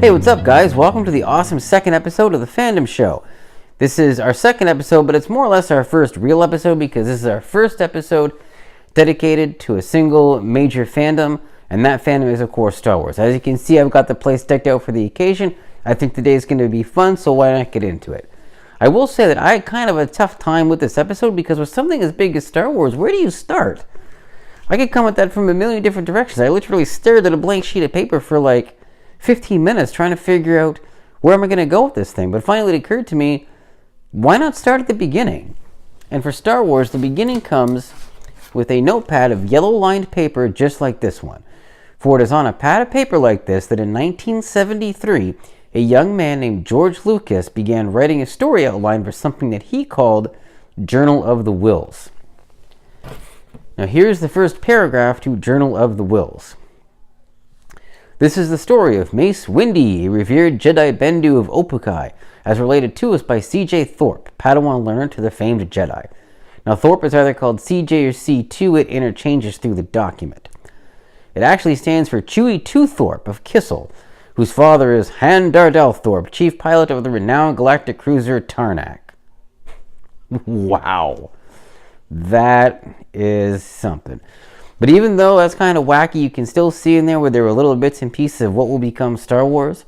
Hey, what's up, guys? Welcome to the awesome second episode of the Fandom Show. This is our second episode, but it's more or less our first real episode because this is our first episode dedicated to a single major fandom, and that fandom is, of course, Star Wars. As you can see, I've got the place decked out for the occasion. I think today is going to be fun, so why not get into it? I will say that I had kind of a tough time with this episode because with something as big as Star Wars, where do you start? I could come at that from a million different directions. I literally stared at a blank sheet of paper for like 15 minutes trying to figure out where am I going to go with this thing. But finally it occurred to me, why not start at the beginning? And for Star Wars, the beginning comes with a notepad of yellow-lined paper just like this one. For it is on a pad of paper like this that in 1973, a young man named George Lucas began writing a story outline for something that he called Journal of the Whills. Now here's the first paragraph to Journal of the Whills. This is the story of Mace Windu, a revered Jedi Bendu of Opukai, as related to us by C.J. Thorpe, Padawan learner to the famed Jedi. Now Thorpe is either called C.J. or C2, it interchanges through the document. It actually stands for Chewie II Thorpe of Kissel, whose father is Han Dardell Thorpe, chief pilot of the renowned galactic cruiser Tarnak. Wow. That is something. But even though that's kind of wacky, you can still see in there where there were little bits and pieces of what will become Star Wars.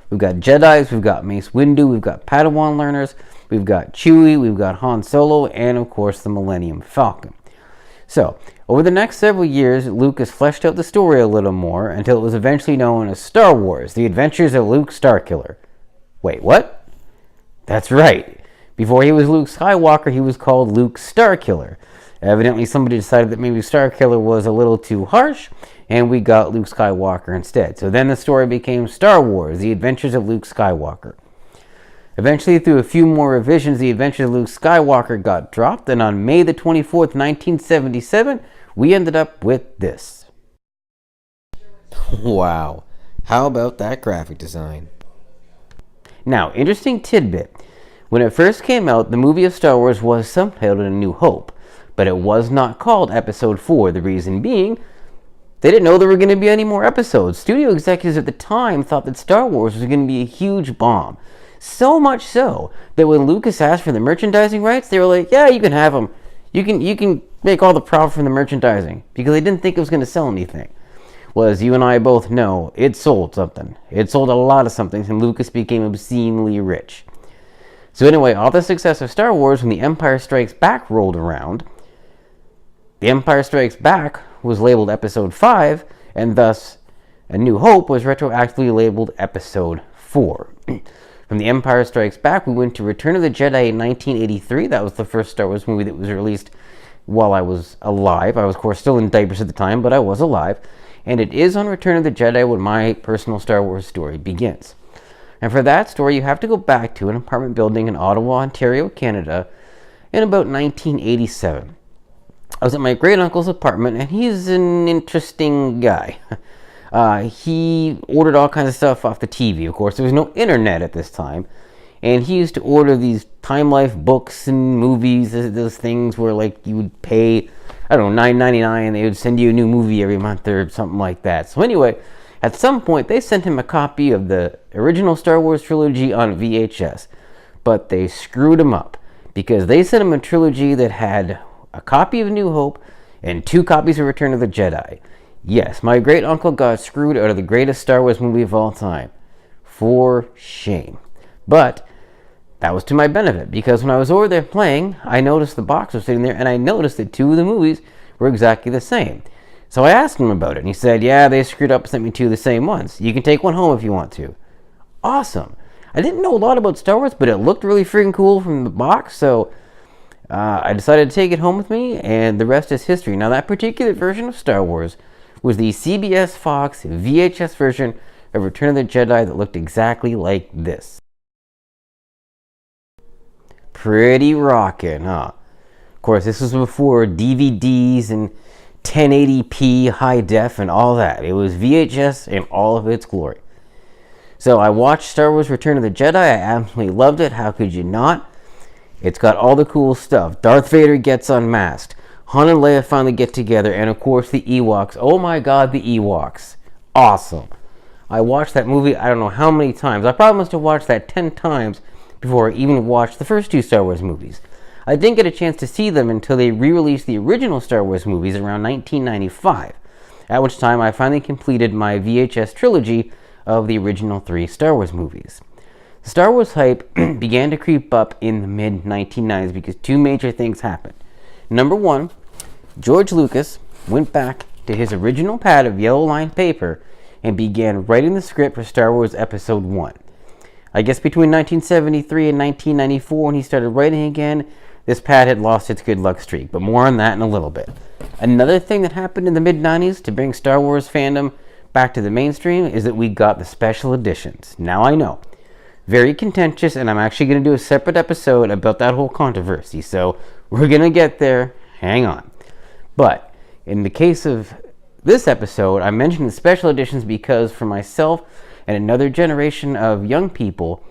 We've got Jedis, we've got Mace Windu, we've got Padawan learners, we've got Chewie, we've got Han Solo, and of course the Millennium Falcon. So, over the next several years, Lucas fleshed out the story a little more until it was eventually known as Star Wars, The Adventures of Luke Starkiller. Wait, what? That's right. Before he was Luke Skywalker, he was called Luke Starkiller. Evidently, somebody decided that maybe Starkiller was a little too harsh, and we got Luke Skywalker instead. So then the story became Star Wars, The Adventures of Luke Skywalker. Eventually, through a few more revisions, The Adventures of Luke Skywalker got dropped, and on May the 24th, 1977, we ended up with this. Wow. How about that graphic design? Now, interesting tidbit. When it first came out, the movie of Star Wars was subtitled A New Hope, but it was not called Episode 4, the reason being, they didn't know there were going to be any more episodes. Studio executives at the time thought that Star Wars was going to be a huge bomb. So much so that when Lucas asked for the merchandising rights, they were like, yeah, you can have them. You can make all the profit from the merchandising, because they didn't think it was going to sell anything. Well, as you and I both know, it sold something. It sold a lot of something, and Lucas became obscenely rich. So anyway, all the success of Star Wars, when The Empire Strikes Back rolled around, The Empire Strikes Back was labeled Episode 5, and thus A New Hope was retroactively labeled Episode 4. From The Empire Strikes Back, we went to Return of the Jedi in 1983. That was the first Star Wars movie that was released while I was alive. I was, of course, still in diapers at the time, but I was alive. And it is on Return of the Jedi when my personal Star Wars story begins. And for that story, you have to go back to an apartment building in Ottawa, Ontario, Canada, in about 1987. I was at my great-uncle's apartment, and he's an interesting guy. He ordered all kinds of stuff off the TV. Of course, there was no internet at this time. And he used to order these Time Life books and movies, those things where like you would pay, I don't know, $9.99, and they would send you a new movie every month or something like that. So anyway, at some point, they sent him a copy of the original Star Wars trilogy on VHS. But they screwed him up, because they sent him a trilogy that had a copy of New Hope and 2 copies of Return of the Jedi. Yes, my great uncle got screwed out of the greatest Star Wars movie of all time. For shame. But that was to my benefit, because when I was over there playing, I noticed the box was sitting there, and I noticed that 2 of the movies were exactly the same. So I asked him about it, and he said, yeah, they screwed up and sent me 2 of the same ones. You can take one home if you want to. Awesome. I didn't know a lot about Star Wars, but it looked really freaking cool from the box, so I decided to take it home with me, and the rest is history. Now, that particular version of Star Wars was the CBS Fox VHS version of Return of the Jedi that looked exactly like this. Pretty rockin', huh? Of course, this was before DVDs and 1080p high def and all that. It was VHS in all of its glory. So I watched Star Wars Return of the Jedi. I absolutely loved it. How could you not? It's got all the cool stuff. Darth Vader gets unmasked. Han and Leia finally get together. And of course the Ewoks. Oh my god, the Ewoks. Awesome. I watched that movie I don't know how many times. I probably must have watched that 10 times before I even watched the first two Star Wars movies. I didn't get a chance to see them until they re-released the original Star Wars movies around 1995, at which time I finally completed my VHS trilogy of the original 3 Star Wars movies. The Star Wars hype began to creep up in the mid-1990s because two major things happened. Number one, George Lucas went back to his original pad of yellow-lined paper and began writing the script for Star Wars Episode 1. I guess between 1973 and 1994, when he started writing again, this pad had lost its good luck streak, but more on that in a little bit. Another thing that happened in the mid-90s to bring Star Wars fandom back to the mainstream is that we got the special editions. Now I know, very contentious, and I'm actually going to do a separate episode about that whole controversy, so we're going to get there. Hang on. But in the case of this episode, I mentioned the special editions because for myself and another generation of young people,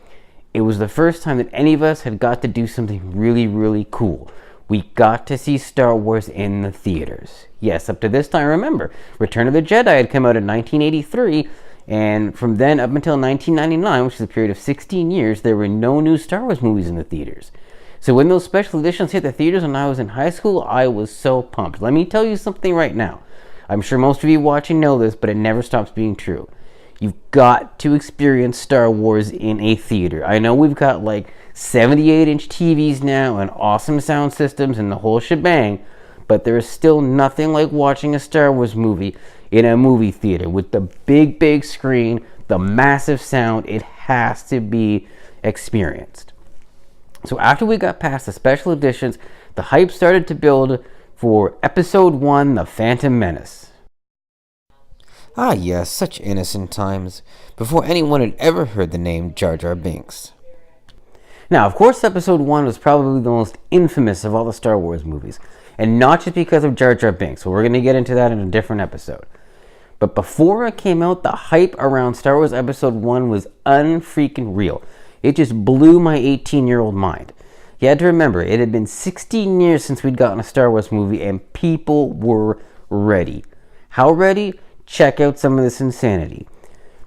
it was the first time that any of us had got to do something really, really cool. We got to see Star Wars in the theaters. Yes, up to this time, remember, Return of the Jedi had come out in 1983, and from then up until 1999, which is a period of 16 years, there were no new Star Wars movies in the theaters. So when those special editions hit the theaters when I was in high school, I was so pumped. Let me tell you something right now. I'm sure most of you watching know this, but it never stops being true. You've got to experience Star Wars in a theater. I know we've got like 78-inch TVs now and awesome sound systems and the whole shebang, but there is still nothing like watching a Star Wars movie in a movie theater with the big, big screen, the massive sound. It has to be experienced. So after we got past the special editions, the hype started to build for Episode 1, The Phantom Menace. Ah yes, such innocent times, before anyone had ever heard the name Jar Jar Binks. Now, of course, Episode 1 was probably the most infamous of all the Star Wars movies, and not just because of Jar Jar Binks, so we're going to get into that in a different episode. But before it came out, the hype around Star Wars Episode 1 was unfreaking real. It just blew my 18-year-old mind. You had to remember, it had been 16 years since we'd gotten a Star Wars movie, and people were ready. How ready? Check out some of this insanity.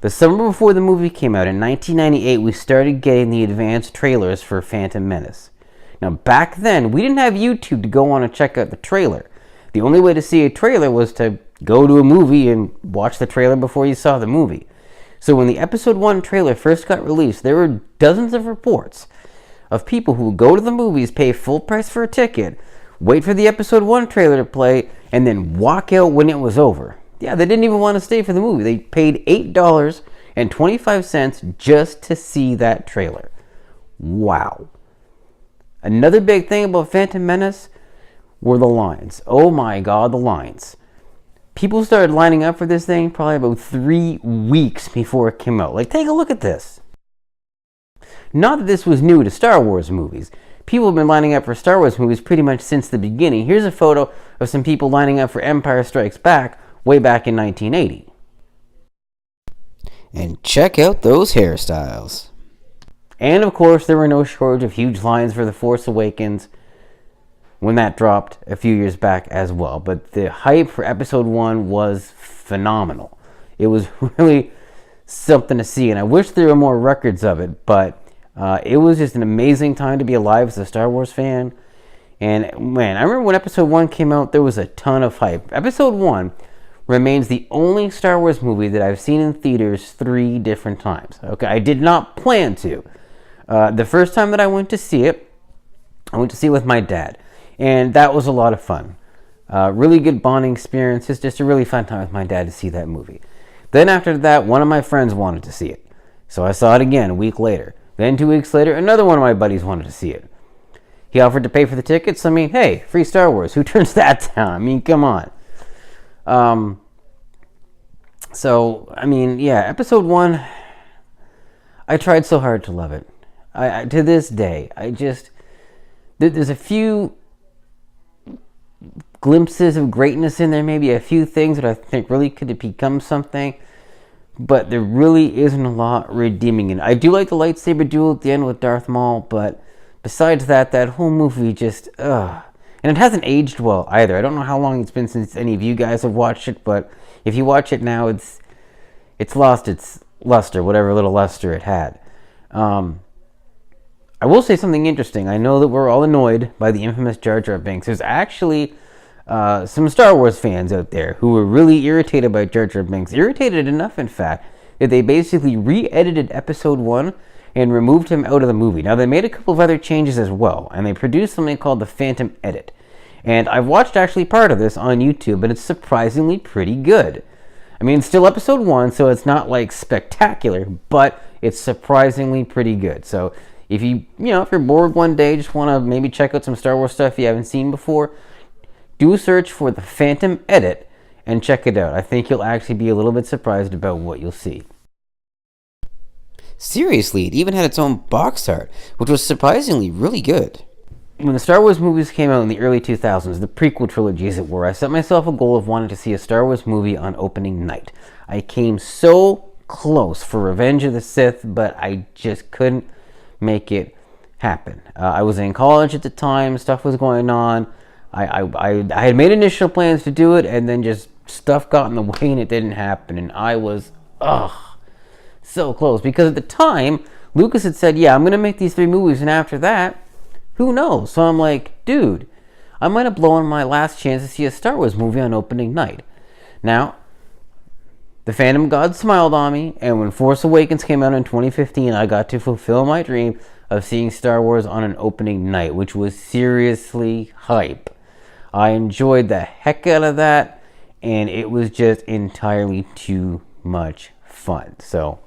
The summer before the movie came out, in 1998, we started getting the advanced trailers for Phantom Menace. Now, back then, we didn't have YouTube to go on and check out the trailer. The only way to see a trailer was to go to a movie and watch the trailer before you saw the movie. So when the Episode 1 trailer first got released, there were dozens of reports of people who would go to the movies, pay full price for a ticket, wait for the Episode 1 trailer to play, and then walk out when it was over. Yeah, they didn't even want to stay for the movie. They paid $8.25 just to see that trailer. Wow. Another big thing about Phantom Menace were the lines. Oh my God, the lines. People started lining up for this thing probably about 3 weeks before it came out. Like, take a look at this. Not that this was new to Star Wars movies. People have been lining up for Star Wars movies pretty much since the beginning. Here's a photo of some people lining up for Empire Strikes Back way back in 1980. And check out those hairstyles. And of course, there were no shortage of huge lines for The Force Awakens when that dropped a few years back as well. But the hype for Episode 1 was phenomenal. It was really something to see, and I wish there were more records of it, but it was just an amazing time to be alive as a Star Wars fan. And man, I remember when Episode 1 came out, there was a ton of hype. Episode 1 remains the only Star Wars movie that I've seen in theaters 3 different times. Okay, I did not plan to. The first time that I went to see it, I went to see it with my dad, and that was a lot of fun. Really good bonding experience. It's just a really fun time with my dad to see that movie. Then after that, one of my friends wanted to see it, so I saw it again a week later. Then 2 weeks later, another one of my buddies wanted to see it. He offered to pay for the tickets. I mean, hey, free Star Wars. Who turns that down? I mean, come on. So, I mean, yeah, Episode 1, I tried so hard to love it. I to this day, there's a few glimpses of greatness in there, maybe a few things that I think really could have become something, but there really isn't a lot redeeming it. I do like the lightsaber duel at the end with Darth Maul, but besides that whole movie just, and it hasn't aged well either. I don't know how long it's been since any of you guys have watched it, but if you watch it now, it's it's lost its luster, whatever little luster it had. I will say something interesting. I know that we're all annoyed by the infamous Jar Jar Binks. There's actually some Star Wars fans out there who were really irritated by Jar Jar Binks. Irritated enough, in fact, that they basically re-edited Episode 1 and removed him out of the movie. Now, they made a couple of other changes as well, and they produced something called the Phantom Edit. And I've watched actually part of this on YouTube, and it's surprisingly pretty good. I mean, it's still Episode 1, so it's not like spectacular, but it's surprisingly pretty good. So if if you're bored one day, just want to maybe check out some Star Wars stuff you haven't seen before, do a search for the Phantom Edit and check it out. I think you'll actually be a little bit surprised about what you'll see. Seriously, it even had its own box art, which was surprisingly really good. When the Star Wars movies came out in the early 2000s, the prequel trilogy as it were, I set myself a goal of wanting to see a Star Wars movie on opening night. I came so close for Revenge of the Sith, but I just couldn't make it happen. I was in college at the time, stuff was going on. I had made initial plans to do it, and then just stuff got in the way and it didn't happen. And I was, so close. Because at the time, Lucas had said, yeah, I'm going to make these 3 movies, and after that, who knows? So I'm like, dude, I might have blown my last chance to see a Star Wars movie on opening night. Now, the fandom god smiled on me, and when Force Awakens came out in 2015, I got to fulfill my dream of seeing Star Wars on an opening night, which was seriously hype. I enjoyed the heck out of that, and it was just entirely too much fun. So,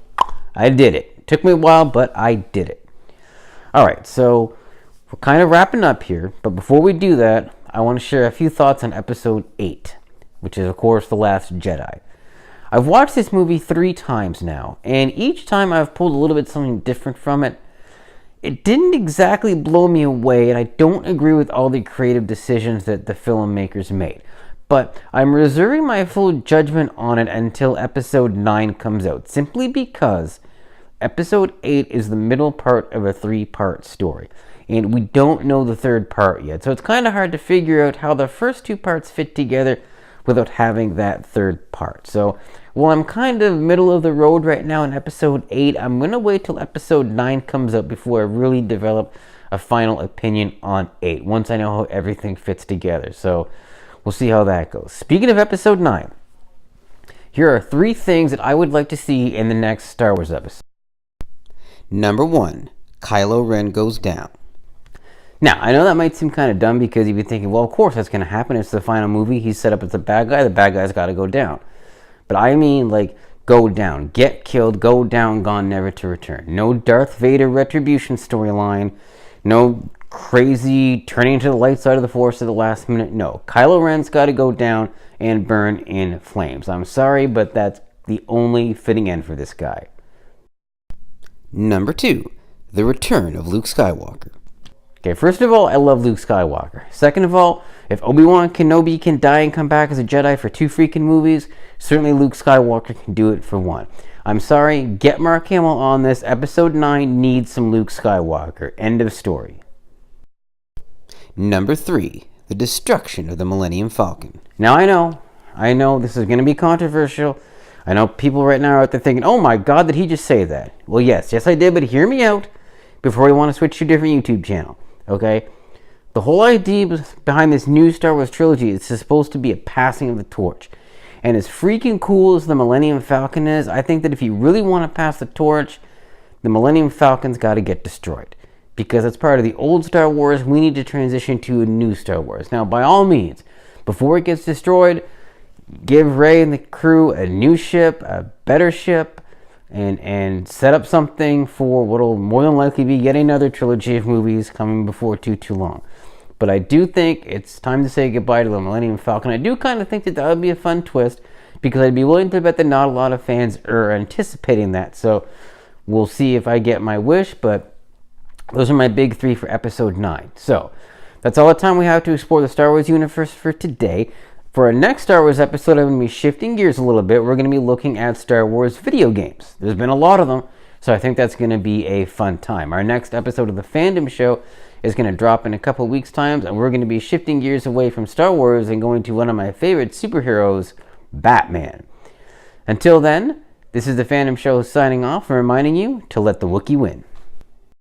I did it. It took me a while, but I did it. Alright, so we're kind of wrapping up here, but before we do that, I want to share a few thoughts on Episode 8, which is, of course, The Last Jedi. I've watched this movie 3 times now, and each time I've pulled a little bit something different from it. It didn't exactly blow me away, and I don't agree with all the creative decisions that the filmmakers made. But I'm reserving my full judgment on it until Episode 9 comes out, simply because Episode 8 is the middle part of a 3-part story, and we don't know the 3rd part yet. So it's kind of hard to figure out how the first 2 parts fit together without having that 3rd part. So while I'm kind of middle of the road right now in Episode 8, I'm going to wait till Episode 9 comes out before I really develop a final opinion on 8, once I know how everything fits together. So we'll see how that goes. Speaking of Episode 9, here are 3 things that I would like to see in the next Star Wars episode. Number 1, Kylo Ren goes down. Now, I know that might seem kind of dumb because you'd be thinking, well, of course that's going to happen. It's the final movie. He's set up as the bad guy's got to go down. But I mean, like, go down. Get killed, go down, gone, never to return. No Darth Vader retribution storyline. No crazy turning to the light side of the Force at the last minute. No. Kylo Ren's got to go down and burn in flames. I'm sorry, but that's the only fitting end for this guy. Number 2, the return of Luke Skywalker. Okay, first of all, I love Luke Skywalker. Second of all, if Obi-Wan Kenobi can die and come back as a Jedi for 2 freaking movies, certainly Luke Skywalker can do it for 1. I'm sorry, get Mark Hamill on this. Episode 9 needs some Luke Skywalker. End of story. Number 3, the destruction of the Millennium Falcon. Now I know this is going to be controversial. I know people right now are out there thinking, oh my god, did he just say that? Well, yes I did, but hear me out before you want to switch to a different YouTube channel. Okay? The whole idea behind this new Star Wars trilogy is supposed to be a passing of the torch. And as freaking cool as the Millennium Falcon is, I think that if you really want to pass the torch, the Millennium Falcon's got to get destroyed. Because it's part of the old Star Wars, we need to transition to a new Star Wars. Now, by all means, before it gets destroyed, give Rey and the crew a new ship, a better ship, and set up something for what will more than likely be yet another trilogy of movies coming before too long. But I do think it's time to say goodbye to the Millennium Falcon. I do kind of think that would be a fun twist, because I'd be willing to bet that not a lot of fans are anticipating that. So we'll see if I get my wish, but those are my big 3 for Episode 9. So that's all the time we have to explore the Star Wars universe for today. For our next Star Wars episode, I'm going to be shifting gears a little bit. We're going to be looking at Star Wars video games. There's been a lot of them, so I think that's going to be a fun time. Our next episode of the Fandom Show is going to drop in a couple weeks' time, and we're going to be shifting gears away from Star Wars and going to one of my favorite superheroes, Batman. Until then, This is the Fandom Show signing off and reminding you to let the Wookiee win.